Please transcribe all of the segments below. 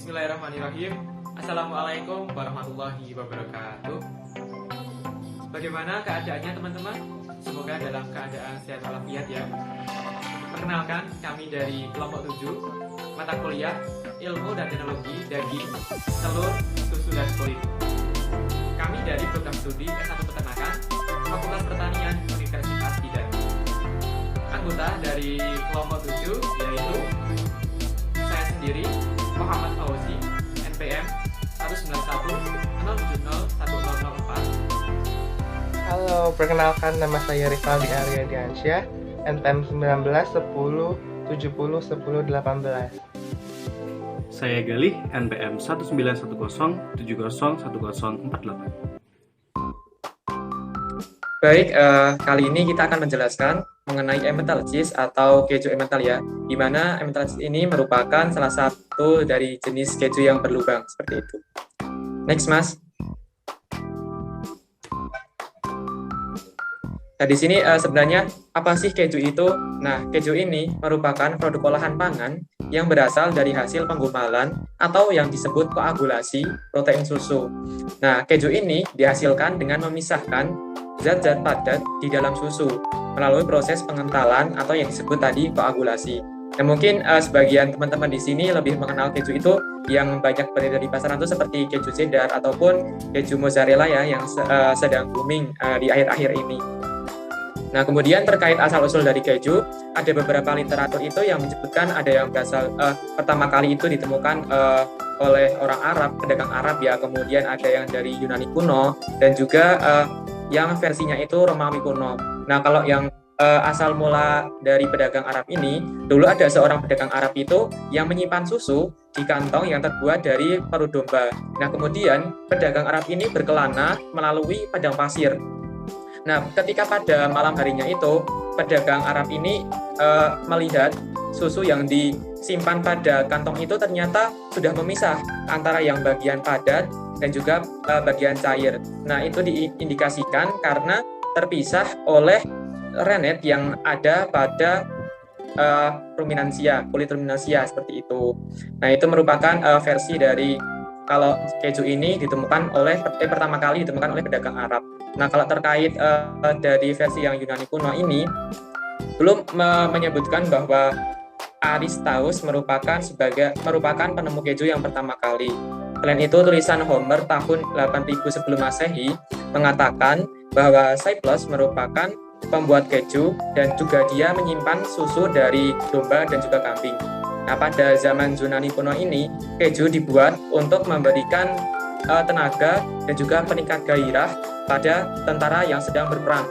Bismillahirrahmanirrahim. Assalamualaikum warahmatullahi wabarakatuh. Bagaimana keadaannya teman-teman? Semoga dalam keadaan sehat walafiat ya. Perkenalkan, kami dari kelompok 7 mata kuliah Ilmu dan Teknologi Daging, Telur, Susu, dan Kulit. Kami dari program studi S1 Peternakan, Fakultas Pertanian Universitas Bidan. Anggota dari kelompok 7 yaitu saya sendiri, Muhammad Fauzi, NPM 191070104. Halo, perkenalkan nama saya Rivaldi Arya Diansyah, NPM 1910701018. Saya Galih, NPM 1910701048. Baik, kali ini kita akan menjelaskan mengenai Emmentaler atau keju Emmental ya, di mana Emmentaler ini merupakan salah satu dari jenis keju yang berlubang seperti itu. Next, Mas. Nah, di sini sebenarnya apa sih keju itu? Nah, keju ini merupakan produk olahan pangan yang berasal dari hasil penggumpalan atau yang disebut koagulasi protein susu. Nah, keju ini dihasilkan dengan memisahkan zat-zat padat di dalam susu melalui proses pengentalan atau yang disebut tadi koagulasi. Nah, mungkin sebagian teman-teman di sini lebih mengenal keju itu yang banyak beredar di pasaran itu seperti keju cheddar ataupun keju mozzarella ya yang sedang booming di akhir-akhir ini. Nah, kemudian terkait asal-usul dari keju, ada beberapa literatur itu yang menyebutkan ada yang berasal pertama kali itu ditemukan oleh orang Arab, pedagang Arab ya, kemudian ada yang dari Yunani kuno dan juga yang versinya itu Romawi kuno. Nah, kalau yang asal mula dari pedagang Arab ini, dulu ada seorang pedagang Arab itu yang menyimpan susu di kantong yang terbuat dari perut domba. Nah, kemudian pedagang Arab ini berkelana melalui padang pasir. Nah, ketika pada malam harinya itu, pedagang Arab ini melihat susu yang disimpan pada kantong itu ternyata sudah memisah antara yang bagian padat dan juga bagian cair. Nah, itu diindikasikan karena terpisah oleh renet yang ada pada ruminansia, kulit ruminansia seperti itu. Nah, itu merupakan versi dari kalau keju ini ditemukan pertama kali ditemukan oleh pedagang Arab. Nah, kalau terkait dari versi yang Yunani kuno ini, belum menyebutkan bahwa Aristaeus merupakan penemu keju yang pertama kali. Selain itu, tulisan Homer tahun 8000 sebelum Masehi mengatakan bahwa Cyplus merupakan pembuat keju dan juga dia menyimpan susu dari domba dan juga kambing. Nah, pada zaman Yunani kuno ini, keju dibuat untuk memberikan tenaga dan juga peningkat gairah pada tentara yang sedang berperang.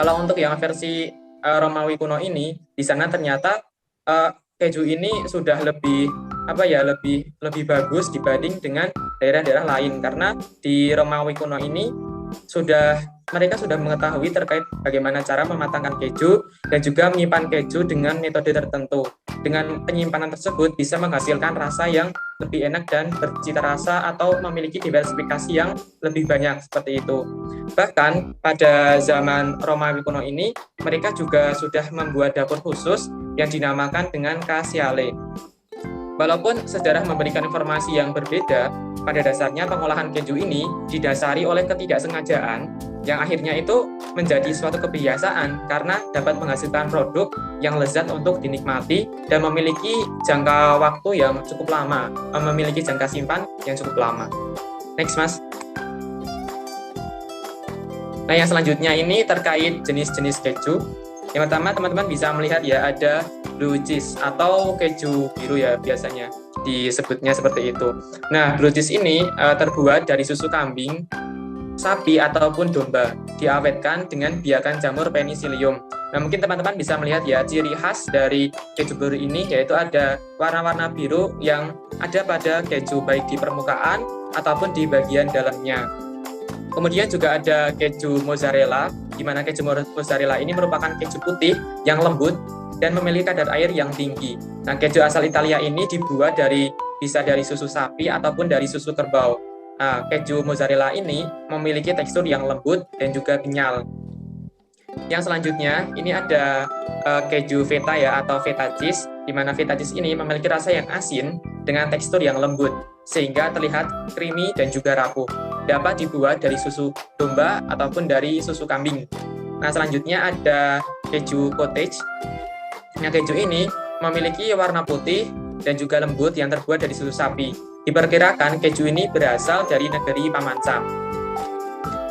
Kalau untuk yang versi Romawi kuno ini, di sana ternyata keju ini sudah lebih bagus dibanding dengan daerah-daerah lain karena di Romawi kuno ini mereka sudah mengetahui terkait bagaimana cara mematangkan keju dan juga menyimpan keju dengan metode tertentu. Dengan penyimpanan tersebut bisa menghasilkan rasa yang lebih enak dan bercita rasa atau memiliki diversifikasi yang lebih banyak seperti itu. Bahkan pada zaman Romawi kuno ini mereka juga sudah membuat dapur khusus yang dinamakan dengan caseale. Walaupun sejarah memberikan informasi yang berbeda, pada dasarnya pengolahan keju ini didasari oleh ketidaksengajaan yang akhirnya itu menjadi suatu kebiasaan karena dapat menghasilkan produk yang lezat untuk dinikmati dan memiliki jangka waktu yang cukup lama, memiliki jangka simpan yang cukup lama. Next, Mas. Nah, yang selanjutnya ini terkait jenis-jenis keju. Yang pertama, teman-teman bisa melihat ya ada blue cheese atau keju biru ya biasanya disebutnya seperti itu. Nah, blue cheese ini terbuat dari susu kambing, sapi ataupun domba, diawetkan dengan biakan jamur penicillium. Nah, mungkin teman-teman bisa melihat ya ciri khas dari keju biru ini yaitu ada warna-warna biru yang ada pada keju baik di permukaan ataupun di bagian dalamnya. Kemudian juga ada keju mozzarella, di mana keju mozzarella ini merupakan keju putih yang lembut dan memiliki kadar air yang tinggi. Nah, keju asal Italia ini dibuat bisa dari susu sapi ataupun dari susu kerbau. Nah, keju mozzarella ini memiliki tekstur yang lembut dan juga kenyal. Yang selanjutnya, ini ada keju feta ya atau feta cheese, di mana feta cheese ini memiliki rasa yang asin dengan tekstur yang lembut, sehingga terlihat creamy dan juga rapuh. Dapat dibuat dari susu domba ataupun dari susu kambing. Nah, selanjutnya ada keju cottage. Nah, keju ini memiliki warna putih dan juga lembut yang terbuat dari susu sapi. Diperkirakan keju ini berasal dari negeri Paman Sam.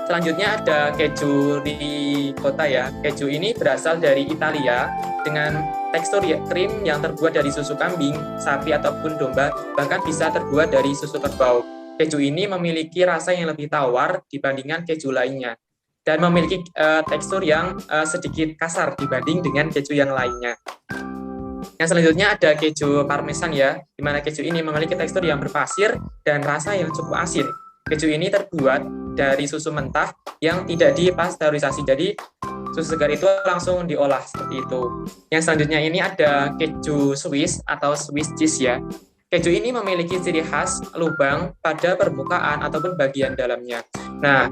Selanjutnya ada keju ricotta ya. Keju ini berasal dari Italia dengan tekstur krim yang terbuat dari susu kambing, sapi ataupun domba, bahkan bisa terbuat dari susu kerbau. Keju ini memiliki rasa yang lebih tawar dibandingkan keju lainnya dan memiliki tekstur yang sedikit kasar dibanding dengan keju yang lainnya. Yang selanjutnya ada keju parmesan ya, di mana keju ini memiliki tekstur yang berpasir dan rasa yang cukup asin. Keju ini terbuat dari susu mentah yang tidak dipasteurisasi, jadi susu segar itu langsung diolah seperti itu. Yang selanjutnya ini ada keju Swiss atau Swiss cheese ya. Keju ini memiliki ciri khas lubang pada permukaan ataupun bagian dalamnya. Nah,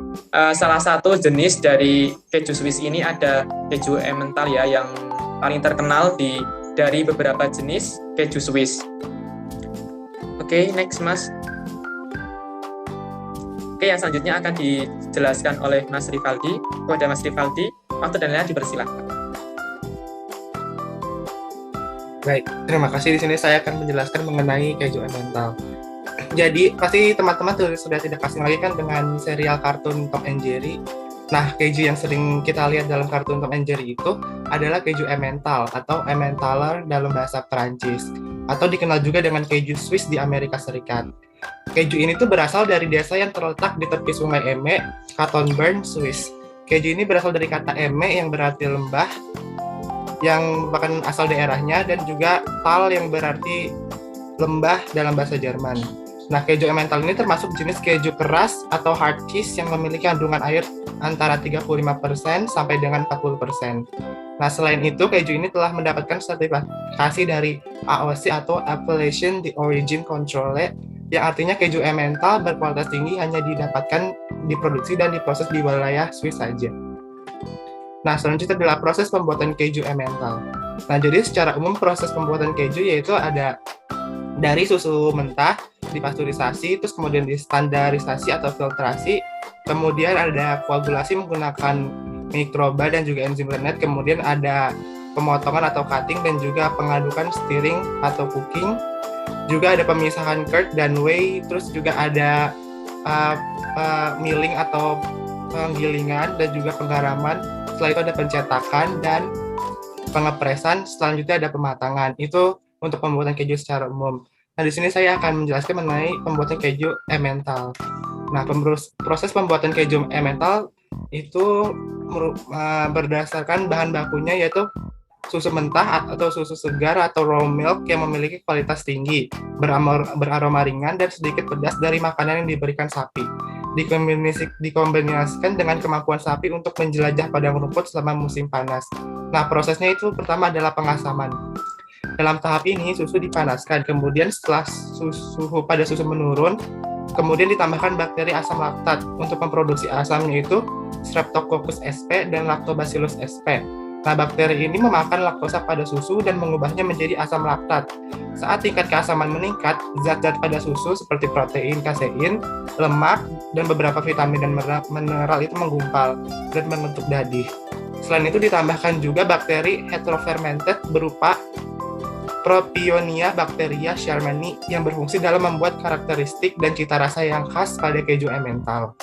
salah satu jenis dari keju Swiss ini ada keju Emmental ya, yang paling terkenal dari beberapa jenis keju Swiss. Oke, next Mas. Oke, yang selanjutnya akan dijelaskan oleh Mas Rivaldi. Kepada Mas Rivaldi, waktu dan lain dipersilakan. Baik, terima kasih. Di sini saya akan menjelaskan mengenai keju Emmental. Jadi, pasti teman-teman sudah tidak asing lagi kan dengan serial kartun Tom and Jerry. Nah, keju yang sering kita lihat dalam kartun Tom and Jerry itu adalah keju Emmental atau Emmentaler dalam bahasa Perancis, atau dikenal juga dengan keju Swiss di Amerika Serikat. Keju ini tuh berasal dari desa yang terletak di tepi sungai Emme, Canton-Bern, Swiss. Keju ini berasal dari kata Emme yang berarti lembah, yang merupakan asal daerahnya, dan juga Tal yang berarti lembah dalam bahasa Jerman. Nah, keju Emmental ini termasuk jenis keju keras atau hard cheese yang memiliki kandungan air antara 35% sampai dengan 40%. Nah, selain itu, keju ini telah mendapatkan sertifikasi dari AOC atau Appellation d'Origine Contrôlée, yang artinya keju Emmental berkualitas tinggi hanya didapatkan, diproduksi, dan diproses di wilayah Swiss saja. Nah, selanjutnya adalah proses pembuatan keju Emmental. Nah, jadi secara umum proses pembuatan keju yaitu ada dari susu mentah, dipasteurisasi, terus kemudian distandarisasi atau filtrasi, kemudian ada koagulasi menggunakan mikroba dan juga enzim Rennet, kemudian ada pemotongan atau cutting, dan juga pengadukan stirring atau cooking, juga ada pemisahan curd dan whey, terus juga ada milling atau penggilingan, dan juga penggaraman. Setelah itu ada pencetakan dan pengepresan, selanjutnya ada pematangan. Itu untuk pembuatan keju secara umum. Nah, di sini saya akan menjelaskan mengenai pembuatan keju Emmental. Nah, proses pembuatan keju Emmental itu berdasarkan bahan bakunya yaitu susu mentah atau susu segar atau raw milk yang memiliki kualitas tinggi, beraroma ringan dan sedikit pedas dari makanan yang diberikan sapi. Dikombinasikan dengan kemampuan sapi untuk menjelajah padang rumput selama musim panas. Nah, prosesnya itu pertama adalah pengasaman. Dalam tahap ini, susu dipanaskan, kemudian setelah suhu pada susu menurun, kemudian ditambahkan bakteri asam laktat. Untuk memproduksi asamnya itu Streptococcus sp dan Lactobacillus sp. Nah, bakteri ini memakan laktosa pada susu dan mengubahnya menjadi asam laktat. Saat tingkat keasaman meningkat, zat-zat pada susu seperti protein, kasein, lemak, dan beberapa vitamin dan mineral itu menggumpal dan membentuk dadih. Selain itu ditambahkan juga bakteri heterofermented berupa Propionia bacteria shermani yang berfungsi dalam membuat karakteristik dan cita rasa yang khas pada keju Emmental.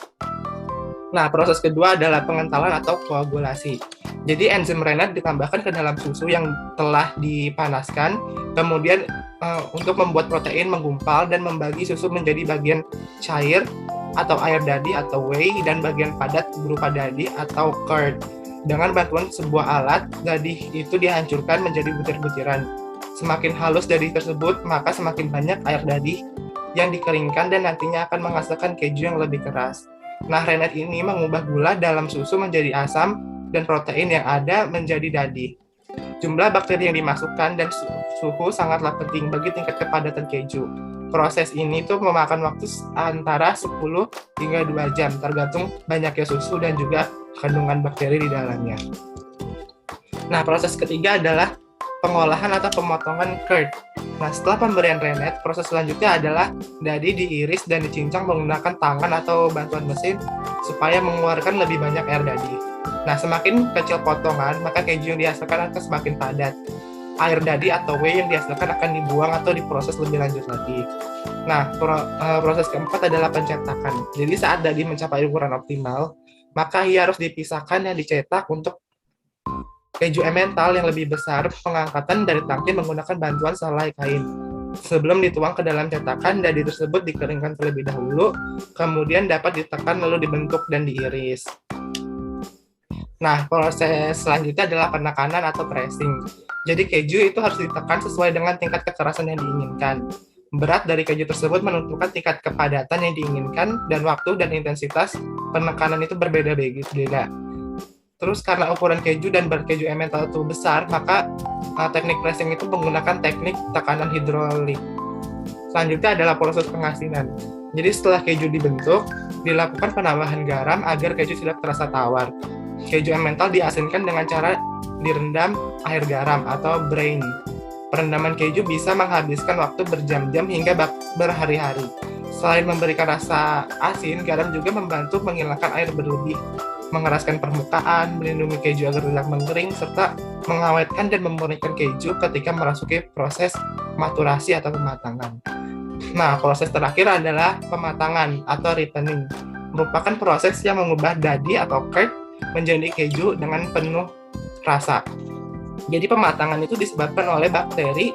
Nah, proses kedua adalah pengentalan atau koagulasi. Jadi enzim Rennet ditambahkan ke dalam susu yang telah dipanaskan, kemudian untuk membuat protein menggumpal dan membagi susu menjadi bagian cair atau air dadih atau whey dan bagian padat berupa dadih atau curd. Dengan bantuan sebuah alat, dadih itu dihancurkan menjadi butir-butiran. Semakin halus dadih tersebut, maka semakin banyak air dadih yang dikeringkan dan nantinya akan menghasilkan keju yang lebih keras. Nah, Rennet ini mengubah gula dalam susu menjadi asam dan protein yang ada menjadi dadih. Jumlah bakteri yang dimasukkan dan suhu sangatlah penting bagi tingkat kepadatan keju. Proses ini tuh memakan waktu antara 10 hingga 2 jam, tergantung banyaknya susu dan juga kandungan bakteri di dalamnya. Nah, proses ketiga adalah pengolahan atau pemotongan curd. Nah, setelah pemberian renet, proses selanjutnya adalah dadi diiris dan dicincang menggunakan tangan atau bantuan mesin supaya mengeluarkan lebih banyak air dadi. Nah, semakin kecil potongan, maka keju yang dihasilkan akan semakin padat. Air dadi atau whey yang dihasilkan akan dibuang atau diproses lebih lanjut lagi. Nah, proses keempat adalah pencetakan. Jadi saat dadi mencapai ukuran optimal, maka ia harus dipisahkan dan dicetak untuk keju Emmental yang lebih besar. Pengangkatan dari tangki menggunakan bantuan selai kain. Sebelum dituang ke dalam cetakan, dadi tersebut dikeringkan terlebih dahulu, kemudian dapat ditekan lalu dibentuk dan diiris. Nah, proses selanjutnya adalah penekanan atau pressing. Jadi keju itu harus ditekan sesuai dengan tingkat kekerasan yang diinginkan. Berat dari keju tersebut menentukan tingkat kepadatan yang diinginkan, dan waktu dan intensitas penekanan itu berbeda-beda. Terus karena ukuran keju dan berat keju Emmental itu besar, maka teknik pressing itu menggunakan teknik tekanan hidrolik. Selanjutnya adalah proses pengasinan. Jadi setelah keju dibentuk, dilakukan penambahan garam agar keju tidak terasa tawar. Keju Emmental diasinkan dengan cara direndam air garam atau brine. Perendaman keju bisa menghabiskan waktu berjam-jam hingga berhari-hari. Selain memberikan rasa asin, garam juga membantu menghilangkan air berlebih, mengeraskan permukaan, melindungi keju agar tidak mengering, serta mengawetkan dan memurnikan keju ketika memasuki proses maturasi atau pematangan. Nah, proses terakhir adalah pematangan atau ripening. Merupakan proses yang mengubah dadi atau curd menjadi keju dengan penuh rasa. Jadi pematangan itu disebabkan oleh bakteri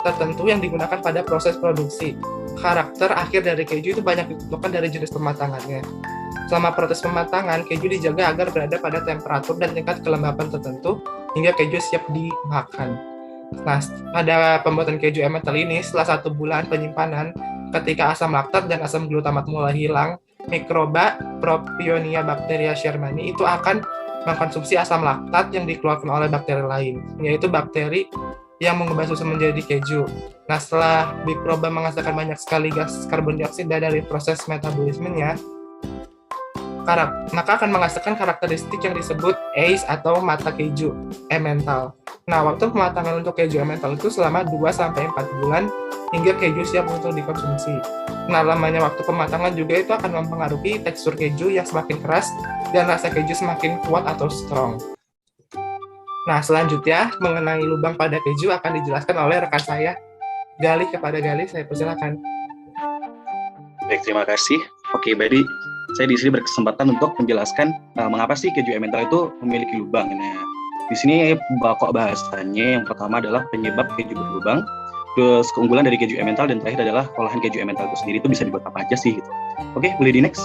tertentu yang digunakan pada proses produksi. Karakter akhir dari keju itu banyak ditentukan dari jenis pematangannya. Selama proses pematangan, keju dijaga agar berada pada temperatur dan tingkat kelembapan tertentu hingga keju siap dimakan. Nah, pada pembuatan keju Emmental ini, setelah 1 bulan penyimpanan, ketika asam laktat dan asam glutamat mulai hilang, mikroba Propionia bacteria shermani itu akan mengkonsumsi asam laktat yang dikeluarkan oleh bakteri lain, yaitu bakteri yang mengubah susu menjadi keju. Nah, setelah mikroba menghasilkan banyak sekali gas karbon dioksida dari proses metabolismenya, maka akan menghasilkan karakteristik yang disebut ACE atau mata keju Emmental. Nah, waktu pematangan untuk keju Emmental itu selama 2-4 bulan hingga keju siap untuk dikonsumsi. Nah, lamanya waktu pematangan juga itu akan mempengaruhi tekstur keju yang semakin keras dan rasa keju semakin kuat atau strong. Nah, selanjutnya mengenai lubang pada keju akan dijelaskan oleh rekan saya, Galih. Kepada Galih, saya persilakan. Baik, terima kasih. Oke, Badi, saya di sini berkesempatan untuk menjelaskan mengapa sih keju Emmental itu memiliki lubang. Nah, di sini pokok bahasannya yang pertama adalah penyebab keju berlubang, terus keunggulan dari keju Emmental, dan terakhir adalah olahan keju Emmental itu sendiri itu bisa dibuat apa aja sih gitu. Oke, boleh di next.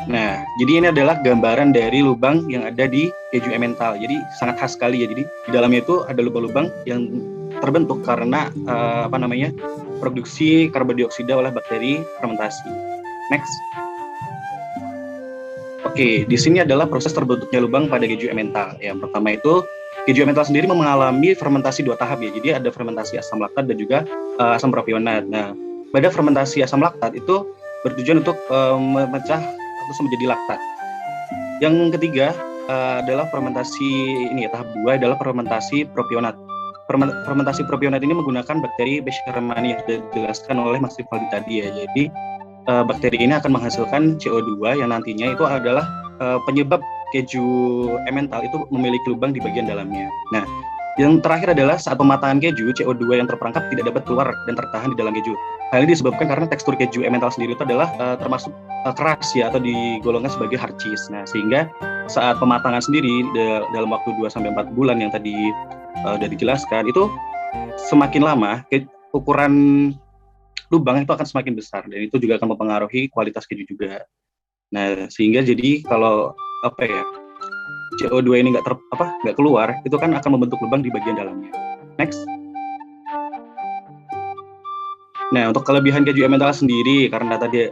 Nah, jadi ini adalah gambaran dari lubang yang ada di keju Emmental. Jadi sangat khas sekali ya. Jadi di dalamnya itu ada lubang-lubang yang terbentuk karena produksi karbon dioksida oleh bakteri fermentasi. Next. Oke, di sini adalah proses terbentuknya lubang pada keju Emmental. Yang pertama itu keju Emmental sendiri mengalami fermentasi 2 tahap ya. Jadi ada fermentasi asam laktat dan juga asam propionat. Nah, pada fermentasi asam laktat itu bertujuan untuk memecah atau menjadi laktat. Yang ketiga adalah fermentasi ini ya, tahap 2 adalah fermentasi propionat. Fermentasi propionat ini menggunakan bakteri Shermani yang sudah dijelaskan oleh Mas Rivaldi tadi ya. Jadi bakteri ini akan menghasilkan CO2 yang nantinya itu adalah penyebab keju Emmental itu memiliki lubang di bagian dalamnya. Nah, yang terakhir adalah saat pematangan keju, CO2 yang terperangkap tidak dapat keluar dan tertahan di dalam keju. Hal ini disebabkan karena tekstur keju Emmental sendiri itu adalah termasuk keras ya, atau digolongkan sebagai hard cheese. Nah, sehingga saat pematangan sendiri dalam waktu 2-4 bulan yang tadi sudah dijelaskan, itu semakin lama ukuran lubang itu akan semakin besar, dan itu juga akan mempengaruhi kualitas keju juga. Nah, sehingga jadi kalau CO2 ini nggak keluar, itu kan akan membentuk lubang di bagian dalamnya. Next. Nah, untuk kelebihan keju Emmental sendiri, karena tadi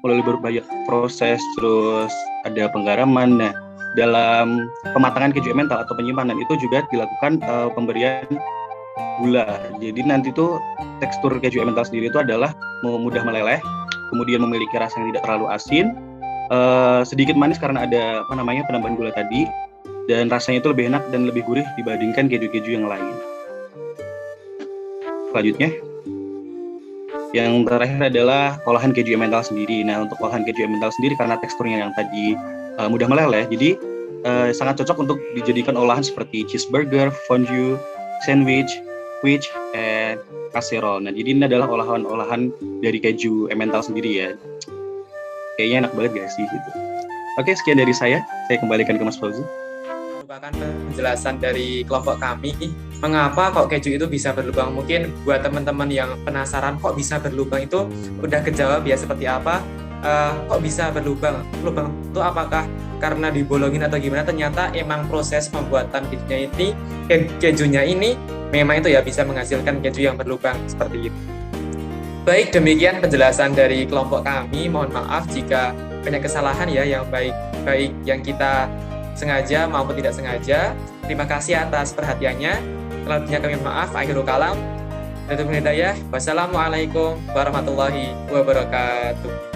melalui berbagai proses, terus ada penggaraman. Nah, dalam pematangan keju Emmental atau penyimpanan itu juga dilakukan pemberian gula. Jadi nanti tuh tekstur keju Emmental sendiri itu adalah mudah meleleh, kemudian memiliki rasa yang tidak terlalu asin, sedikit manis karena ada penambahan gula tadi, dan rasanya itu lebih enak dan lebih gurih dibandingkan keju-keju yang lain. Selanjutnya, yang terakhir adalah olahan keju Emmental sendiri. Nah, untuk olahan keju Emmental sendiri karena teksturnya yang tadi mudah meleleh, jadi sangat cocok untuk dijadikan olahan seperti cheeseburger, fondue, sandwich, quiche, and casserole. Nah, jadi ini adalah olahan-olahan dari keju Emmental sendiri ya. Kayaknya enak banget gak sih gitu. Oke, sekian dari saya kembalikan ke Mas Fauzi. Merupakan penjelasan dari kelompok kami mengapa kok keju itu bisa berlubang. Mungkin buat teman-teman yang penasaran kok bisa berlubang itu udah kejawab ya seperti apa. Kok bisa berlubang? Lubang itu apakah karena dibolongin atau gimana? Ternyata emang proses pembuatan kejunya ini memang itu ya bisa menghasilkan keju yang berlubang seperti itu. Baik, demikian penjelasan dari kelompok kami. Mohon maaf jika banyak kesalahan ya yang baik yang kita sengaja maupun tidak sengaja. Terima kasih atas perhatiannya. Selebihnya kami maaf. Akhirul kalam. Wassalamualaikum warahmatullahi wabarakatuh.